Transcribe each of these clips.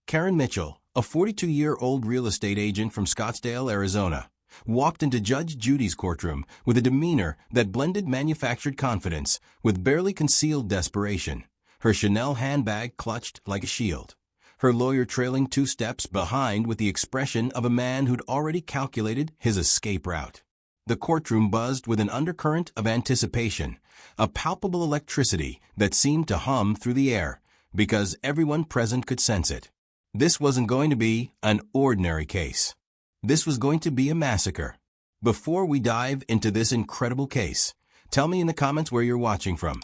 Karen Mitchell, a 42-year-old real estate agent from Scottsdale, Arizona, walked into Judge Judy's courtroom with a demeanor that blended manufactured confidence with barely concealed desperation, her Chanel handbag clutched like a shield, her lawyer trailing 2 steps behind with the expression of a man who'd already calculated his escape route. The courtroom buzzed with an undercurrent of anticipation, a palpable electricity that seemed to hum through the air because everyone present could sense it. This wasn't going to be an ordinary case. This was going to be a massacre. Before we dive into this incredible case, tell me in the comments where you're watching from.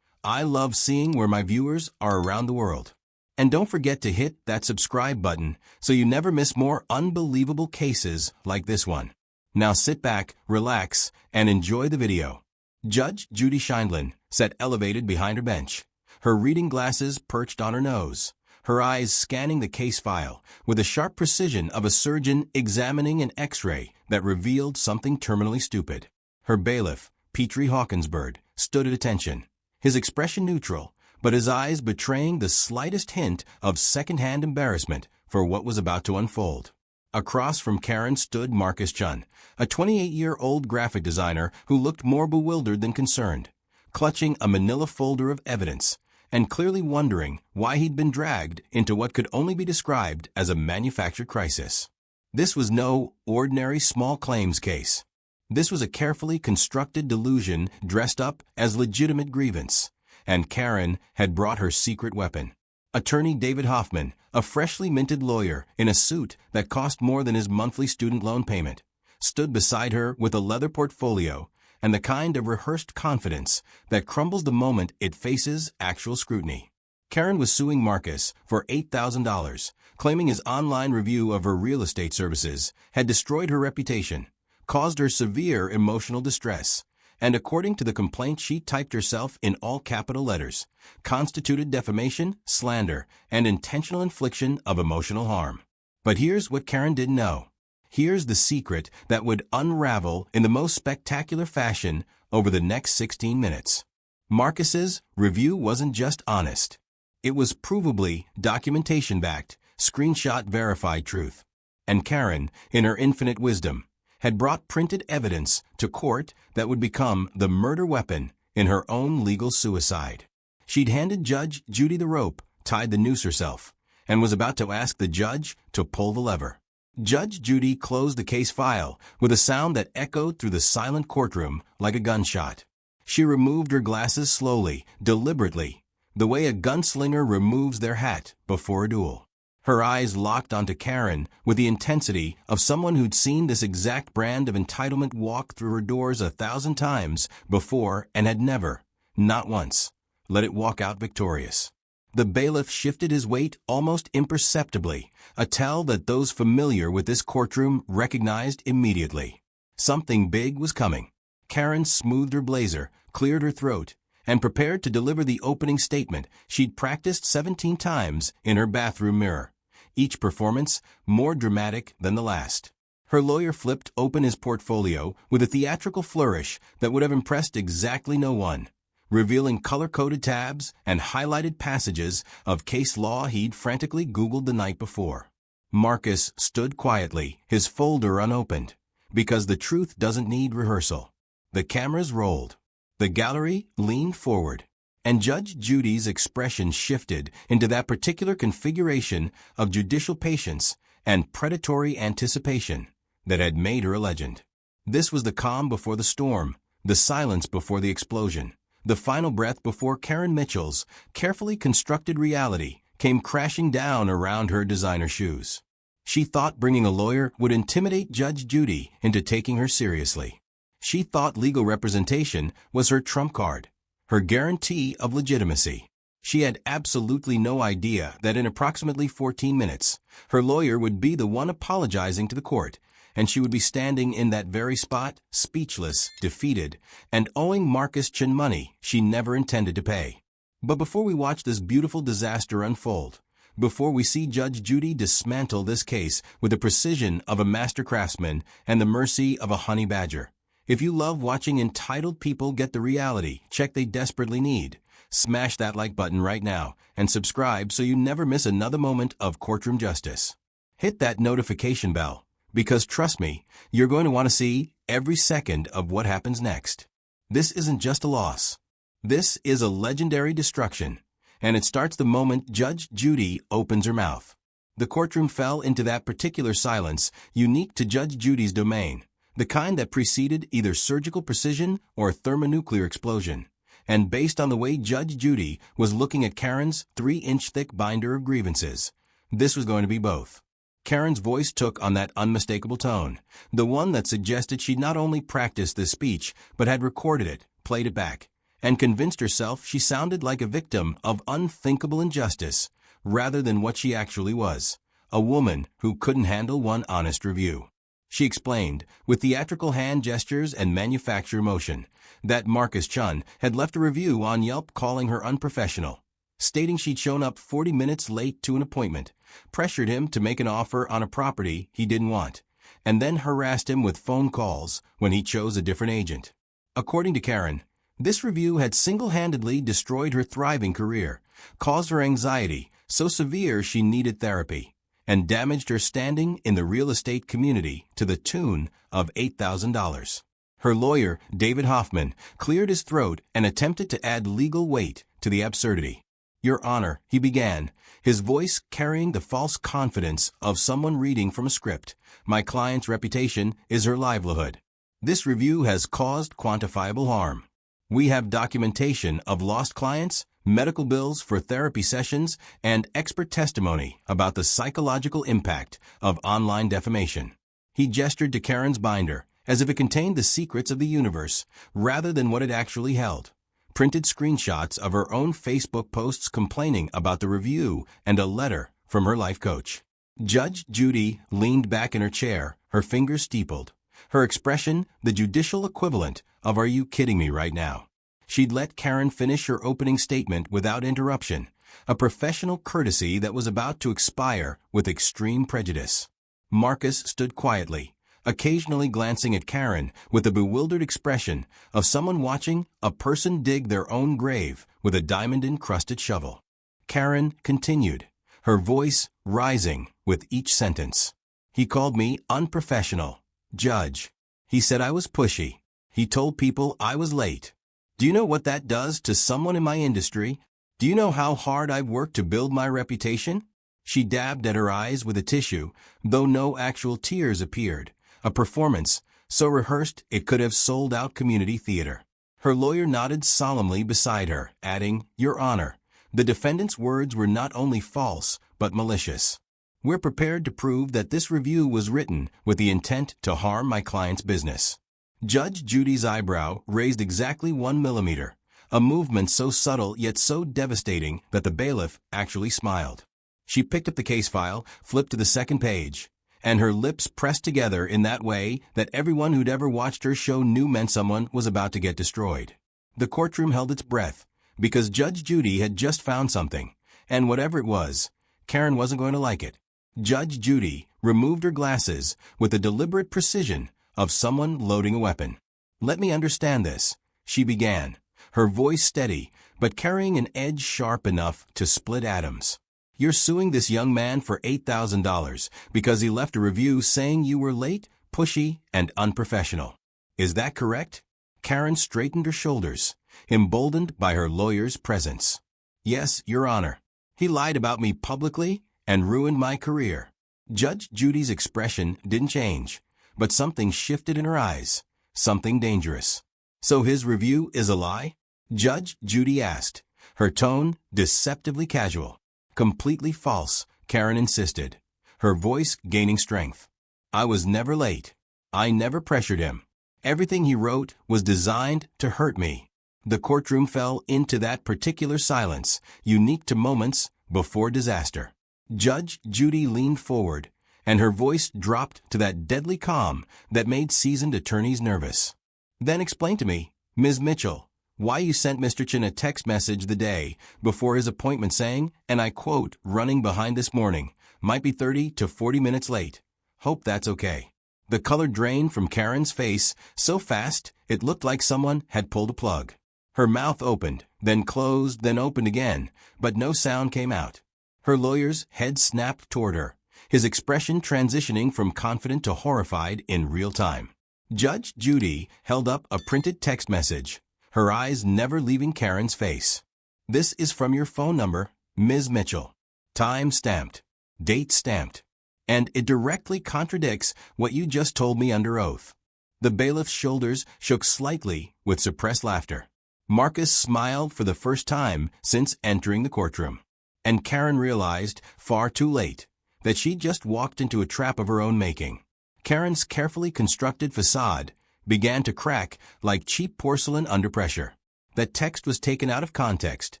I love seeing where my viewers are around the world. And don't forget to hit that subscribe button so you never miss more unbelievable cases like this one. Now sit back, relax, and enjoy the video. Judge Judy Sheindlin sat elevated behind her bench, her reading glasses perched on her nose, her eyes scanning the case file with the sharp precision of a surgeon examining an X-ray that revealed something terminally stupid. Her bailiff, Petrie Hawkinsbird, stood at attention, his expression neutral, but his eyes betraying the slightest hint of second-hand embarrassment for what was about to unfold. Across from Karen stood Marcus Chun, a 28-year-old graphic designer who looked more bewildered than concerned, clutching a manila folder of evidence and clearly wondering why he'd been dragged into what could only be described as a manufactured crisis. This was no ordinary small claims case. This was a carefully constructed delusion dressed up as legitimate grievance, and Karen had brought her secret weapon. Attorney David Hoffman, a freshly minted lawyer in a suit that cost more than his monthly student loan payment, stood beside her with a leather portfolio and the kind of rehearsed confidence that crumbles the moment it faces actual scrutiny. Karen was suing Marcus for $8,000, claiming his online review of her real estate services had destroyed her reputation, caused her severe emotional distress, and according to the complaint she typed herself in all capital letters, constituted defamation, slander, and intentional infliction of emotional harm. But here's what Karen didn't know. Here's the secret that would unravel in the most spectacular fashion over the next 16 minutes. Marcus's review wasn't just honest. It was provably documentation-backed, screenshot-verified truth. And Karen, in her infinite wisdom, had brought printed evidence to court that would become the murder weapon in her own legal suicide. She'd handed Judge Judy the rope, tied the noose herself, and was about to ask the judge to pull the lever. Judge Judy closed the case file with a sound that echoed through the silent courtroom like a gunshot. She removed her glasses slowly, deliberately, the way a gunslinger removes their hat before a duel. Her eyes locked onto Karen with the intensity of someone who'd seen this exact brand of entitlement walk through her doors 1,000 times before and had never, not once, let it walk out victorious. The bailiff shifted his weight almost imperceptibly, a tell that those familiar with this courtroom recognized immediately. Something big was coming. Karen smoothed her blazer, cleared her throat, and prepared to deliver the opening statement she'd practiced 17 times in her bathroom mirror, each performance more dramatic than the last. Her lawyer flipped open his portfolio with a theatrical flourish that would have impressed exactly no one, revealing color-coded tabs and highlighted passages of case law he'd frantically Googled the night before. Marcus stood quietly, his folder unopened, because the truth doesn't need rehearsal. The cameras rolled. The gallery leaned forward, and Judge Judy's expression shifted into that particular configuration of judicial patience and predatory anticipation that had made her a legend. This was the calm before the storm, the silence before the explosion, the final breath before Karen Mitchell's carefully constructed reality came crashing down around her designer shoes. She thought bringing a lawyer would intimidate Judge Judy into taking her seriously. She thought legal representation was her trump card, her guarantee of legitimacy. She had absolutely no idea that in approximately 14 minutes, her lawyer would be the one apologizing to the court, and she would be standing in that very spot, speechless, defeated, and owing Marcus Chun money she never intended to pay. But before we watch this beautiful disaster unfold, before we see Judge Judy dismantle this case with the precision of a master craftsman and the mercy of a honey badger, if you love watching entitled people get the reality check they desperately need, smash that like button right now and subscribe so you never miss another moment of courtroom justice. Hit that notification bell, because trust me, you're going to want to see every second of what happens next. This isn't just a loss. This is a legendary destruction, and it starts the moment Judge Judy opens her mouth. The courtroom fell into that particular silence unique to Judge Judy's domain, the kind that preceded either surgical precision or thermonuclear explosion, and based on the way Judge Judy was looking at Karen's 3-inch thick binder of grievances, this was going to be both. Karen's voice took on that unmistakable tone, the one that suggested she'd not only practiced this speech, but had recorded it, played it back, and convinced herself she sounded like a victim of unthinkable injustice, rather than what she actually was, a woman who couldn't handle one honest review. She explained, with theatrical hand gestures and manufacture motion, that Marcus Chun had left a review on Yelp calling her unprofessional, stating she'd shown up 40 minutes late to an appointment, pressured him to make an offer on a property he didn't want, and then harassed him with phone calls when he chose a different agent. According to Karen, this review had single-handedly destroyed her thriving career, caused her anxiety so severe she needed therapy, and damaged her standing in the real estate community to the tune of $8,000. Her lawyer, David Hoffman, cleared his throat and attempted to add legal weight to the absurdity. "Your Honor," he began, his voice carrying the false confidence of someone reading from a script, "my client's reputation is her livelihood. This review has caused quantifiable harm. We have documentation of lost clients, medical bills for therapy sessions, and expert testimony about the psychological impact of online defamation." He gestured to Karen's binder, as if it contained the secrets of the universe, rather than what it actually held. Printed screenshots of her own Facebook posts complaining about the review and a letter from her life coach. Judge Judy leaned back in her chair, her fingers steepled, her expression the judicial equivalent of "Are you kidding me right now?" She'd let Karen finish her opening statement without interruption, a professional courtesy that was about to expire with extreme prejudice. Marcus stood quietly, occasionally glancing at Karen with the bewildered expression of someone watching a person dig their own grave with a diamond-encrusted shovel. Karen continued, her voice rising with each sentence. "He called me unprofessional, Judge. He said I was pushy. He told people I was late. Do you know what that does to someone in my industry? Do you know how hard I've worked to build my reputation?" She dabbed at her eyes with a tissue, though no actual tears appeared, a performance so rehearsed it could have sold out community theater. Her lawyer nodded solemnly beside her, adding, "Your Honor, the defendant's words were not only false, but malicious. We're prepared to prove that this review was written with the intent to harm my client's business." Judge Judy's eyebrow raised exactly 1 millimeter, a movement so subtle yet so devastating that the bailiff actually smiled. She picked up the case file, flipped to the second page, and her lips pressed together in that way that everyone who'd ever watched her show knew meant someone was about to get destroyed. The courtroom held its breath, because Judge Judy had just found something, and whatever it was, Karen wasn't going to like it. Judge Judy removed her glasses with the deliberate precision of someone loading a weapon. "Let me understand this," she began, her voice steady, but carrying an edge sharp enough to split atoms. "You're suing this young man for $8,000 because he left a review saying you were late, pushy, and unprofessional. Is that correct?" Karen straightened her shoulders, emboldened by her lawyer's presence. "Yes, Your Honor. He lied about me publicly and ruined my career." Judge Judy's expression didn't change, but something shifted in her eyes, something dangerous. "So his review is a lie?" Judge Judy asked, her tone deceptively casual. "Completely false," Karen insisted, her voice gaining strength. "I was never late. I never pressured him. Everything he wrote was designed to hurt me." The courtroom fell into that particular silence, unique to moments before disaster. Judge Judy leaned forward, and her voice dropped to that deadly calm that made seasoned attorneys nervous. "Then explain to me, Ms. Mitchell, why you sent Mr. Chin a text message the day before his appointment saying, and I quote, 'running behind this morning, might be 30 to 40 minutes late. Hope that's okay.'" The color drained from Karen's face so fast it looked like someone had pulled a plug. Her mouth opened, then closed, then opened again, but no sound came out. Her lawyer's head snapped toward her, his expression transitioning from confident to horrified in real time. Judge Judy held up a printed text message, her eyes never leaving Karen's face. "This is from your phone number, Ms. Mitchell. Time stamped. Date stamped. And it directly contradicts what you just told me under oath." The bailiff's shoulders shook slightly with suppressed laughter. Marcus smiled for the first time since entering the courtroom. And Karen realized, far too late, that she'd just walked into a trap of her own making. Karen's carefully constructed facade began to crack like cheap porcelain under pressure. That text was taken out of context,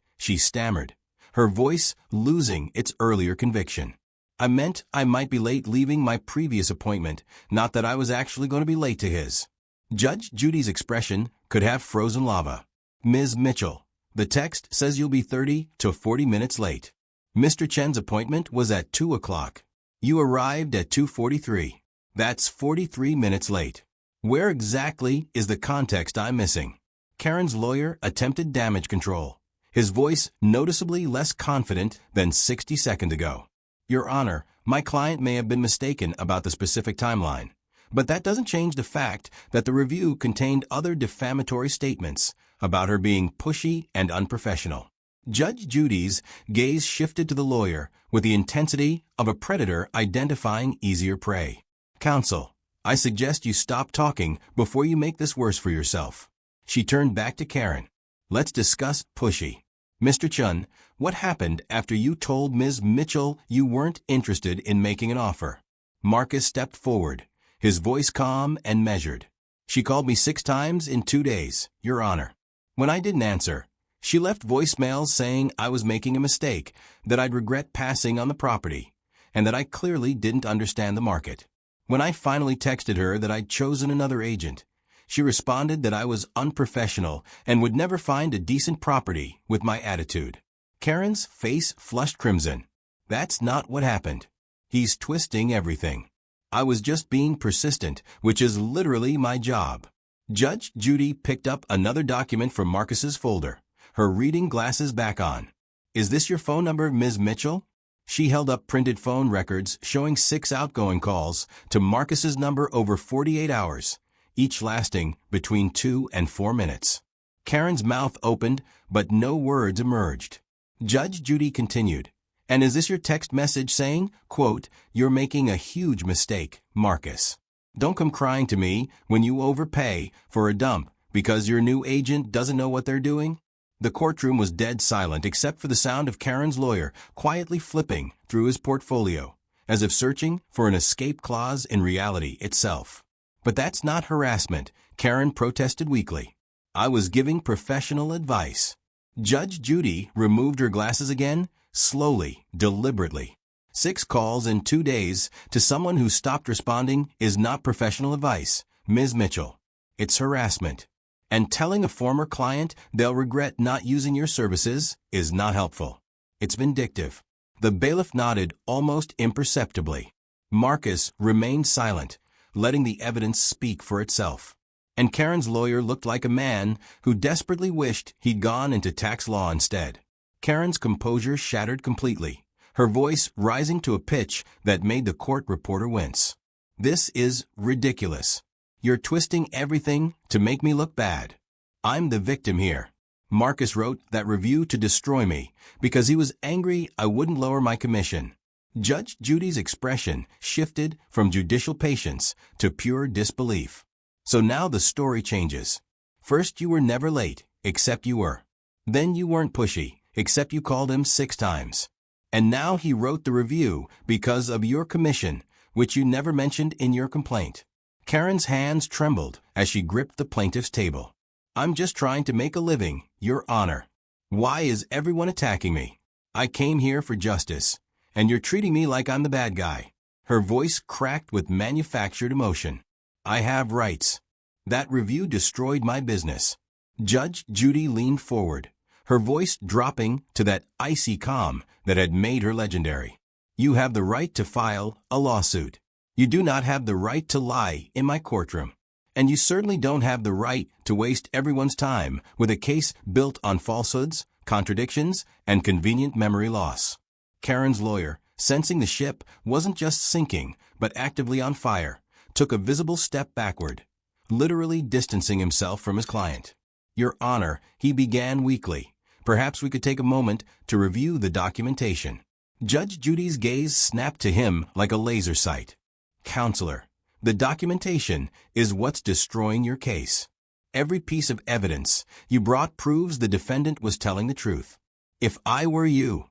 she stammered, her voice losing its earlier conviction. "I meant I might be late leaving my previous appointment, not that I was actually going to be late to his." Judge Judy's expression could have frozen lava. "Ms. Mitchell, the text says you'll be 30 to 40 minutes late. Mr. Chen's appointment was at 2 o'clock. You arrived at 2:43. That's 43 minutes late. Where exactly is the context I'm missing?" Karen's lawyer attempted damage control, his voice noticeably less confident than 60 seconds ago. "Your Honor, my client may have been mistaken about the specific timeline, but that doesn't change the fact that the review contained other defamatory statements about her being pushy and unprofessional." Judge Judy's gaze shifted to the lawyer with the intensity of a predator identifying easier prey. "Counsel, I suggest you stop talking before you make this worse for yourself." She turned back to Karen. "Let's discuss pushy. Mr. Chun, what happened after you told Ms. Mitchell you weren't interested in making an offer?" Marcus stepped forward, his voice calm and measured. "She called me 6 times in 2 days, Your Honor. When I didn't answer, she left voicemails saying I was making a mistake, that I'd regret passing on the property, and that I clearly didn't understand the market. When I finally texted her that I'd chosen another agent, she responded that I was unprofessional and would never find a decent property with my attitude." Karen's face flushed crimson. "That's not what happened. He's twisting everything. I was just being persistent, which is literally my job." Judge Judy picked up another document from Marcus's folder, her reading glasses back on. "Is this your phone number, Ms. Mitchell?" She held up printed phone records showing 6 outgoing calls to Marcus's number over 48 hours, each lasting between 2 and 4 minutes. Karen's mouth opened, but no words emerged. Judge Judy continued, "And is this your text message saying, quote, 'You're making a huge mistake, Marcus. Don't come crying to me when you overpay for a dump because your new agent doesn't know what they're doing?'" The courtroom was dead silent except for the sound of Karen's lawyer quietly flipping through his portfolio, as if searching for an escape clause in reality itself. "But that's not harassment," Karen protested weakly. "I was giving professional advice." Judge Judy removed her glasses again, slowly, deliberately. 6 calls in 2 days to someone who stopped responding is not professional advice, Ms. Mitchell. It's harassment. And telling a former client they'll regret not using your services is not helpful. It's vindictive. The bailiff nodded almost imperceptibly. Marcus remained silent, letting the evidence speak for itself. And Karen's lawyer looked like a man who desperately wished he'd gone into tax law instead. Karen's composure shattered completely, her voice rising to a pitch that made the court reporter wince. "This is ridiculous. You're twisting everything to make me look bad. I'm the victim here. Marcus wrote that review to destroy me because he was angry I wouldn't lower my commission." Judge Judy's expression shifted from judicial patience to pure disbelief. "So now the story changes. First you were never late, except you were. Then you weren't pushy, except you called him 6 times. And now he wrote the review because of your commission, which you never mentioned in your complaint." Karen's hands trembled as she gripped the plaintiff's table. "I'm just trying to make a living, Your Honor. Why is everyone attacking me? I came here for justice, and you're treating me like I'm the bad guy." Her voice cracked with manufactured emotion. "I have rights. That review destroyed my business." Judge Judy leaned forward, her voice dropping to that icy calm that had made her legendary. "You have the right to file a lawsuit. You do not have the right to lie in my courtroom. And you certainly don't have the right to waste everyone's time with a case built on falsehoods, contradictions, and convenient memory loss. Karen's lawyer, sensing the ship wasn't just sinking, but actively on fire, took a visible step backward, literally distancing himself from his client. "Your Honor," he began weakly, "perhaps we could take a moment to review the documentation." Judge Judy's gaze snapped to him like a laser sight. "Counselor, the documentation is what's destroying your case. Every piece of evidence you brought proves the defendant was telling the truth. If I were you,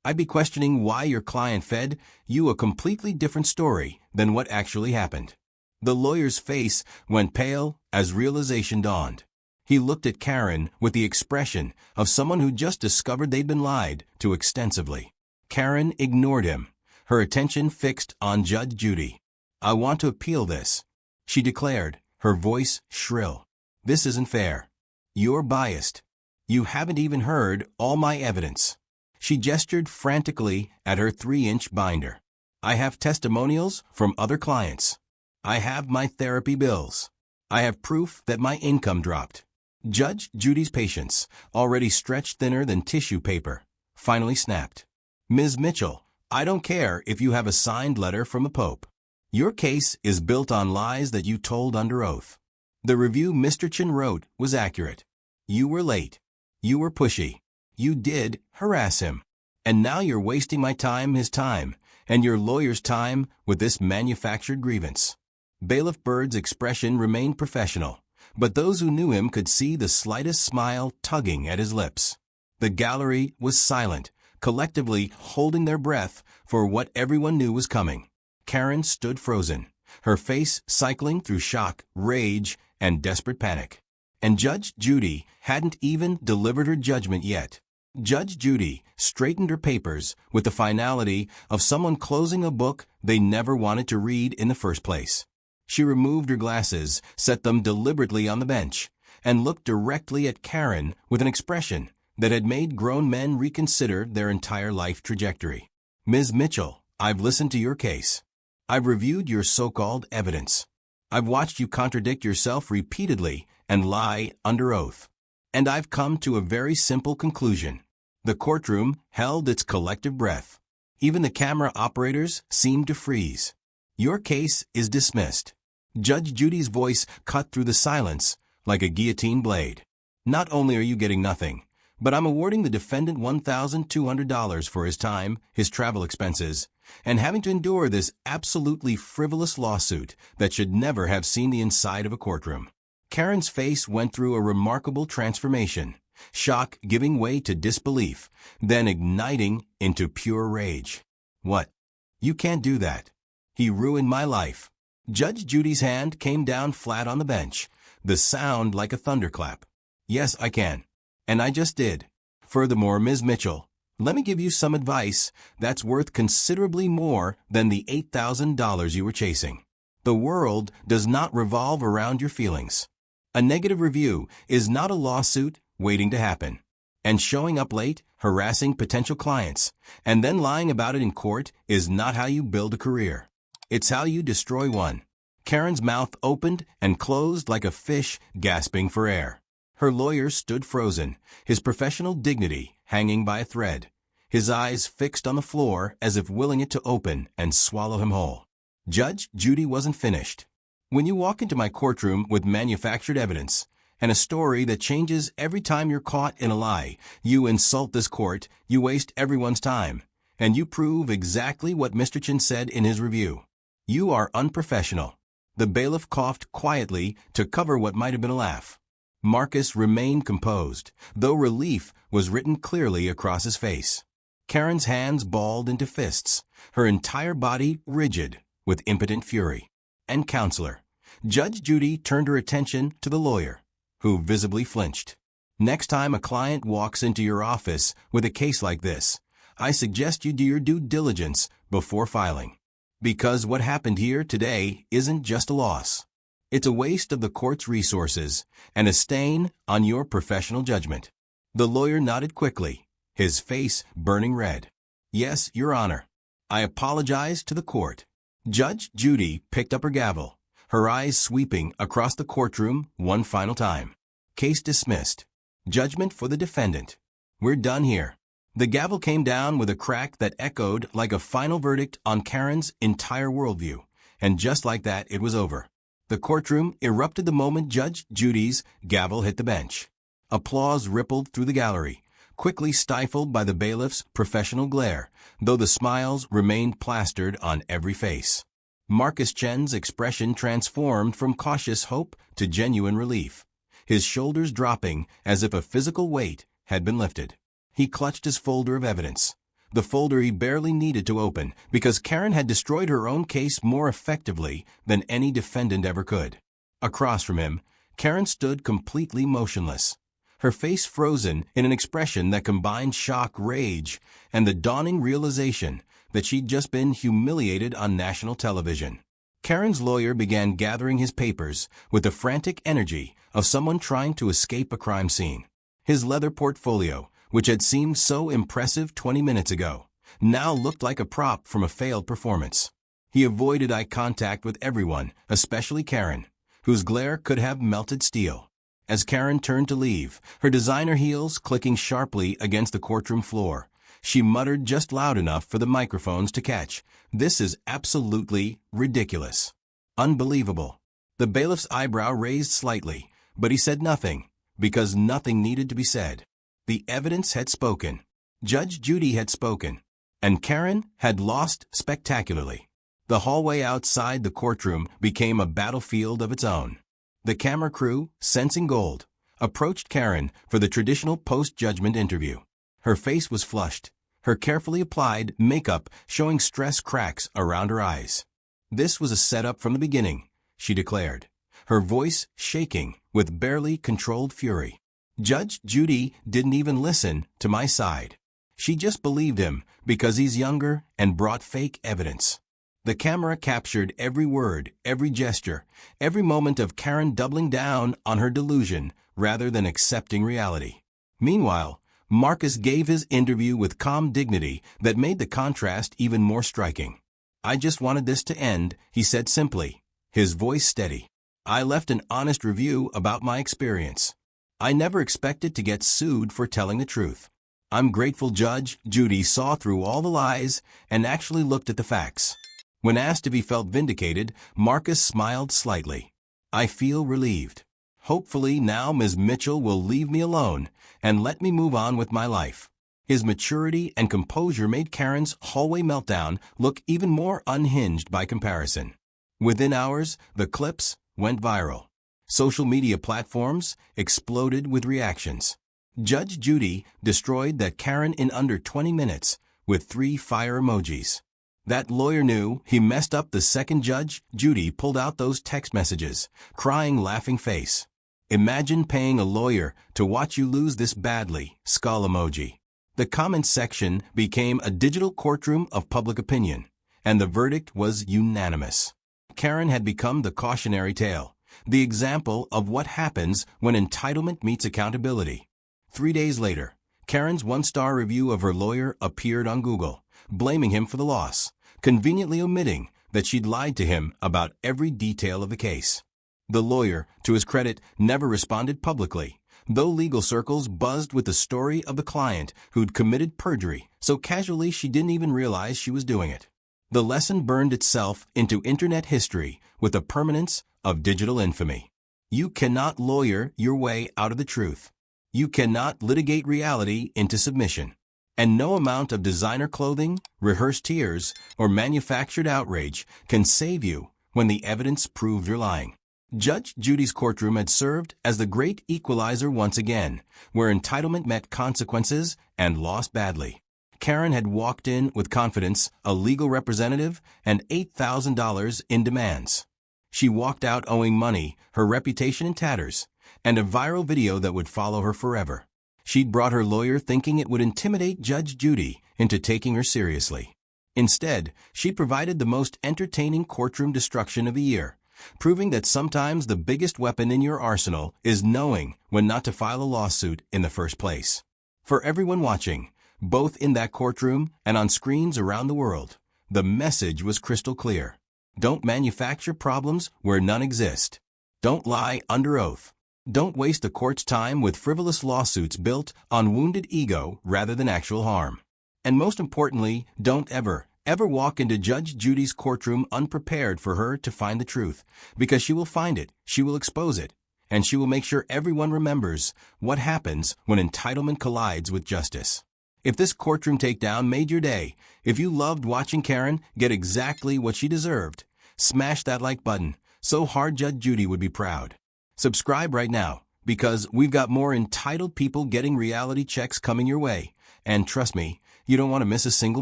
I'd be questioning why your client fed you a completely different story than what actually happened." The lawyer's face went pale as realization dawned. He looked at Karen with the expression of someone who just discovered they'd been lied to extensively. Karen ignored him, her attention fixed on Judge Judy. "I want to appeal this," she declared, her voice shrill. "This isn't fair. You're biased. You haven't even heard all my evidence." She gestured frantically at her 3-inch binder. "I have testimonials from other clients. I have my therapy bills. I have proof that my income dropped." Judge Judy's patience, already stretched thinner than tissue paper, finally snapped. "Ms. Mitchell, I don't care if you have a signed letter from the Pope. Your case is built on lies that you told under oath. The review Mr. Chin wrote was accurate. You were late. You were pushy. You did harass him. And now you're wasting my time, his time, and your lawyer's time with this manufactured grievance." Bailiff Bird's expression remained professional, but those who knew him could see the slightest smile tugging at his lips. The gallery was silent, collectively holding their breath for what everyone knew was coming. Karen stood frozen, her face cycling through shock, rage, and desperate panic. And Judge Judy hadn't even delivered her judgment yet. Judge Judy straightened her papers with the finality of someone closing a book they never wanted to read in the first place. She removed her glasses, set them deliberately on the bench, and looked directly at Karen with an expression that had made grown men reconsider their entire life trajectory. "Ms. Mitchell, I've listened to your case. I've reviewed your so-called evidence. I've watched you contradict yourself repeatedly and lie under oath. And I've come to a very simple conclusion." The courtroom held its collective breath. Even the camera operators seemed to freeze. "Your case is dismissed." Judge Judy's voice cut through the silence like a guillotine blade. "Not only are you getting nothing, but I'm awarding the defendant $1,200 for his time, his travel expenses, and having to endure this absolutely frivolous lawsuit that should never have seen the inside of a courtroom." Karen's face went through a remarkable transformation, shock giving way to disbelief, then igniting into pure rage. "What? You can't do that. He ruined my life." Judge Judy's hand came down flat on the bench, the sound like a thunderclap. "Yes, I can. And I just did. Furthermore, Ms. Mitchell, let me give you some advice that's worth considerably more than the $8,000 you were chasing. The world does not revolve around your feelings. A negative review is not a lawsuit waiting to happen. And showing up late, harassing potential clients, and then lying about it in court is not how you build a career. It's how you destroy one." Karen's mouth opened and closed like a fish gasping for air. Her lawyer stood frozen, his professional dignity hanging by a thread, his eyes fixed on the floor as if willing it to open and swallow him whole. Judge Judy wasn't finished. "When you walk into my courtroom with manufactured evidence and a story that changes every time you're caught in a lie, you insult this court, you waste everyone's time, and you prove exactly what Mr. Chin said in his review. You are unprofessional." The bailiff coughed quietly to cover what might have been a laugh. Marcus remained composed, though relief was written clearly across his face. Karen's hands balled into fists, her entire body rigid with impotent fury. "And counselor," Judge Judy turned her attention to the lawyer, who visibly flinched. "Next time a client walks into your office with a case like this, I suggest you do your due diligence before filing. Because what happened here today isn't just a loss. It's a waste of the court's resources and a stain on your professional judgment." The lawyer nodded quickly, his face burning red. "Yes, Your Honor. I apologize to the court." Judge Judy picked up her gavel, her eyes sweeping across the courtroom one final time. Case dismissed. Judgment for the defendant. We're done here. The gavel came down with a crack that echoed like a final verdict on Karen's entire worldview, and just like that, it was over. The courtroom erupted the moment Judge Judy's gavel hit the bench. Applause rippled through the gallery, quickly stifled by the bailiff's professional glare, though the smiles remained plastered on every face. Marcus Chen's expression transformed from cautious hope to genuine relief, his shoulders dropping as if a physical weight had been lifted. He clutched his folder of evidence, the folder he barely needed to open because Karen had destroyed her own case more effectively than any defendant ever could. Across from him, Karen stood completely motionless, her face frozen in an expression that combined shock, rage, and the dawning realization that she'd just been humiliated on national television. Karen's lawyer began gathering his papers with the frantic energy of someone trying to escape a crime scene. His leather portfolio, which had seemed so impressive 20 minutes ago, now looked like a prop from a failed performance. He avoided eye contact with everyone, especially Karen, whose glare could have melted steel. As Karen turned to leave, her designer heels clicking sharply against the courtroom floor, she muttered just loud enough for the microphones to catch, "This is absolutely ridiculous. Unbelievable." The bailiff's eyebrow raised slightly, but he said nothing, because nothing needed to be said. The evidence had spoken. Judge Judy had spoken. And Karen had lost spectacularly. The hallway outside the courtroom became a battlefield of its own. The camera crew, sensing gold, approached Karen for the traditional post-judgment interview. Her face was flushed, her carefully applied makeup showing stress cracks around her eyes. "This was a setup from the beginning," she declared, her voice shaking with barely controlled fury. "Judge Judy didn't even listen to my side. She just believed him because he's younger and brought fake evidence." The camera captured every word, every gesture, every moment of Karen doubling down on her delusion rather than accepting reality. Meanwhile, Marcus gave his interview with calm dignity that made the contrast even more striking. "I just wanted this to end," he said simply, his voice steady. "I left an honest review about my experience. I never expected to get sued for telling the truth." "I'm grateful Judge Judy saw through all the lies and actually looked at the facts." When asked if he felt vindicated, Marcus smiled slightly. "I feel relieved. Hopefully now Ms. Mitchell will leave me alone and let me move on with my life." His maturity and composure made Karen's hallway meltdown look even more unhinged by comparison. Within hours, the clips went viral. Social media platforms exploded with reactions. Judge Judy destroyed that Karen in under 20 minutes with 3 fire emojis. That lawyer knew he messed up the second Judge Judy pulled out those text messages, crying laughing face. "Imagine paying a lawyer to watch you lose this badly," skull emoji. The comments section became a digital courtroom of public opinion, and the verdict was unanimous. Karen had become the cautionary tale, the example of what happens when entitlement meets accountability. 3 days later, Karen's 1-star review of her lawyer appeared on Google, blaming him for the loss, conveniently omitting that she'd lied to him about every detail of the case. The lawyer, to his credit, never responded publicly, though legal circles buzzed with the story of the client who'd committed perjury so casually she didn't even realize she was doing it. The lesson burned itself into internet history with the permanence of digital infamy. You cannot lawyer your way out of the truth. You cannot litigate reality into submission. And no amount of designer clothing, rehearsed tears, or manufactured outrage can save you when the evidence proved you're lying. Judge Judy's courtroom had served as the great equalizer once again, where entitlement met consequences and lost badly. Karen had walked in with confidence, a legal representative, and $8,000 in demands. She walked out owing money, her reputation in tatters, and a viral video that would follow her forever. She'd brought her lawyer thinking it would intimidate Judge Judy into taking her seriously. Instead, she provided the most entertaining courtroom destruction of the year, proving that sometimes the biggest weapon in your arsenal is knowing when not to file a lawsuit in the first place. For everyone watching, both in that courtroom and on screens around the world, the message was crystal clear. Don't manufacture problems where none exist. Don't lie under oath. Don't waste the court's time with frivolous lawsuits built on wounded ego rather than actual harm. And most importantly, don't ever walk into Judge Judy's courtroom unprepared for her to find the truth, because she will find it, she will expose it, and she will make sure everyone remembers what happens when entitlement collides with justice. If this courtroom takedown made your day, if you loved watching Karen get exactly what she deserved, smash that like button so hard Judge Judy would be proud. Subscribe right now, because we've got more entitled people getting reality checks coming your way, and trust me, you don't want to miss a single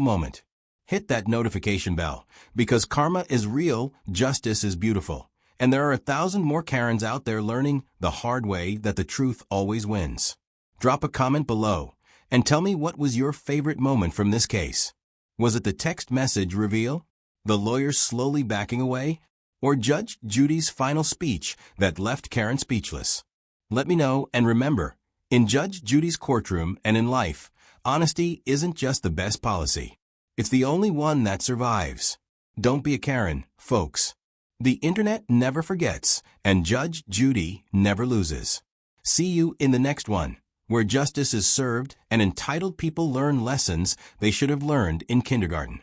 moment. Hit that notification bell, because karma is real, justice is beautiful, and there are 1,000 more Karens out there learning the hard way that the truth always wins. Drop a comment below, and tell me what was your favorite moment from this case. Was it the text message reveal? The lawyers slowly backing away? Or Judge Judy's final speech that left Karen speechless? Let me know, and remember, in Judge Judy's courtroom and in life, honesty isn't just the best policy. It's the only one that survives. Don't be a Karen, folks. The internet never forgets, and Judge Judy never loses. See you in the next one, where justice is served and entitled people learn lessons they should have learned in kindergarten.